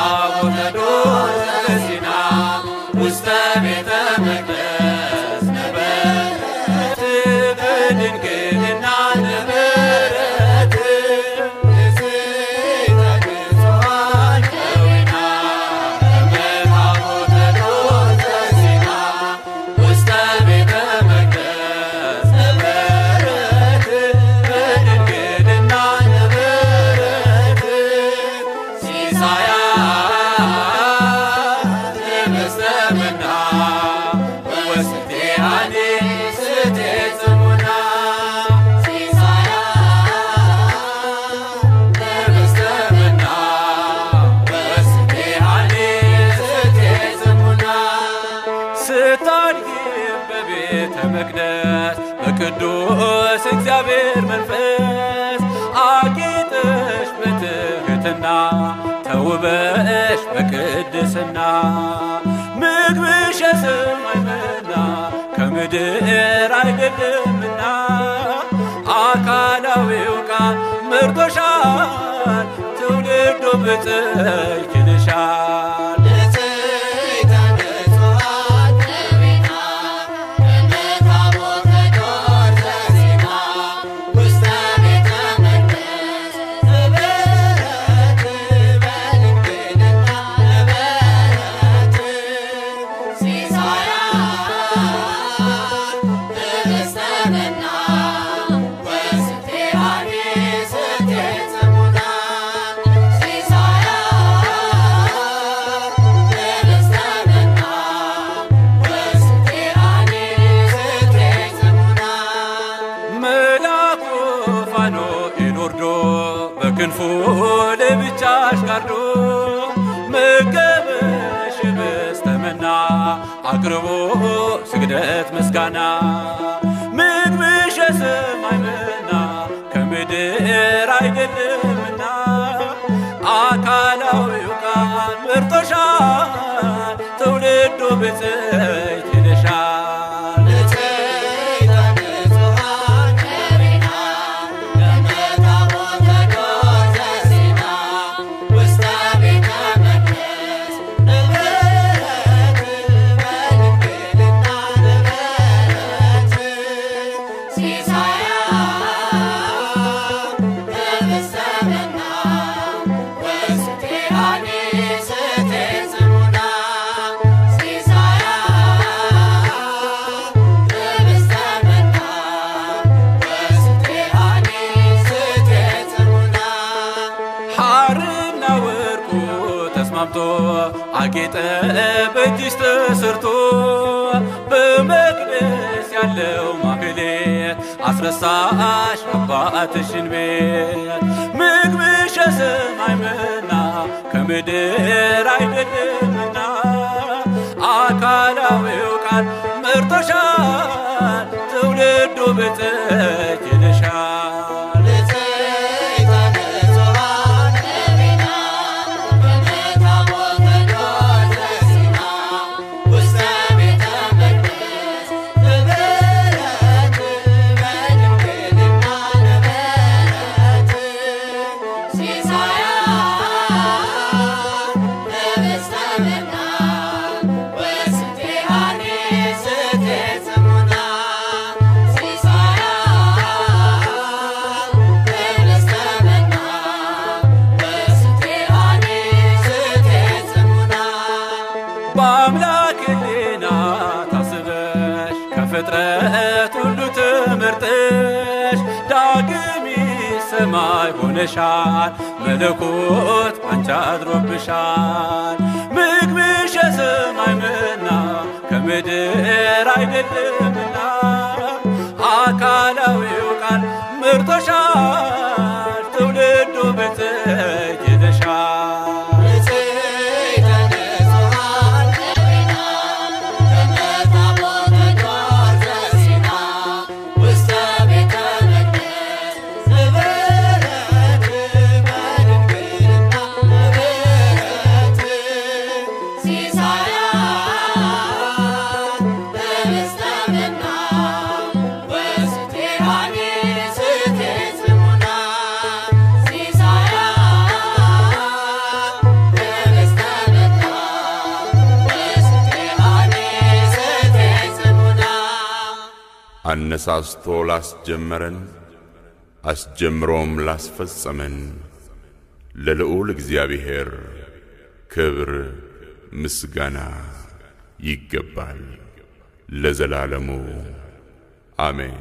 ታቦተ ዶር ዘሲና ውስተ ቤተ መቅደስ ነበረት በድንግልና ነበረት ንጽሕተ ንጹሐን ከዊና ታቦተ ዶር ዘሲና ውስተ ቤተ መቅደስ ነበረት በድንግልና ነበረት ሲሳያ ለመስጠመና ወስቴአኔ ስቴ ጽሙና ሲሳያ ለመስጠመና ወስቴአኔ ስቴ ጽሙና ስታድጊም በቤተ መቅደስ በቅዱስ እግዚአብሔር መንፈስ አጌጠሽ በትሕትና ተውበሽ በቅድስና ምግብሽ የሰማይ መና ከምድር አይደለምና አካላዊው ቃል መርጦሻል ትውልዱ ብፅዕት ይልሻል። ንጽሕተ ንጹሐን ከዊና ታቦተ ዶር ዘሲና ውስተ ቤተ መቅደስ ነበረት በድንግልና ነበረት ሲሳያ ለመስጠመና ወስቴአኔ ስቴ ጽሙና ሲሳያ ለመስጠመና ወስቴአኔ ስቴ ጽሙና መልአኩ ፋኑኤል ወርዶ በክንፉ ለብቻሽ ጋርዶ መገበሽ በስተመና አቅርቦ ስግደት ምስጋና ምግብሽ የሰማይ መና ከምድር አይደለምና አካላዊው ቃል መርጦሻል ትውልዱ ብፅዕት ይልሻል። ንጽሕተ ንጹሐን ከዊና ታቦተ ዶር ዘሲና ውስተ ቤተ መቅደስ ነበረት በድንግልና ነበረት ሲሳያ ለመስጠመና ወስቴአኔ ስቴ ጽሙና ሲሳያ ለመስጠመና ወስቴአኔ ስቴ ጽሙና ሐርና ወርቁ ተስማምቶ አጌጠ በእጅሽ ተሰርቶ በመቅደስ ያለው ማህሌት አስረሳሽ አባትሽን ቤት ምግብሽ የሰማይ መና ከምድር አይደለምና አካላዊው ቃል መርጦሻል ትውልዱ ብፅዕት ይልሻል። ንጽሕተ ንጹሐን ከዊና ታቦተ ዶር ዘሲና ውስተ ቤተ መቅደስ ነበረት በድንግልና ነበረት ሲሳያ ለመስጠመና ወስቴአኔ ስቴ ጽሙና ሲሳያ ለመስጠመና ወስቴአኔ ስቴ ጽሙና በአምላክ ሕሊና ታስበሽ ከፍጥረት ሁሉ ተመርጠሽ ዳግሚት ሰማይ ሆነሻል መለኮት ባንቺ አድሮብሻል። ምግብሽ የሰማይ መና ከምድር አይደለምና አካላዊው ቃል መርጦሻል ትውልዱ ብፅዕት ይልሻል። ንጽሕተ ንጹሐን ከዊና ታቦተ ዶር ዘሲና ውስተ ቤተ መቅደስ ነበረት በድንግልና ነበረት ሲሳያ ለመስጠመና አነሳስቶ ላስጀመረን አስጀምሮም ላስፈጸመን ለልዑል እግዚአብሔር ክብር ምስጋና ይገባል ለዘላለሙ አሜን።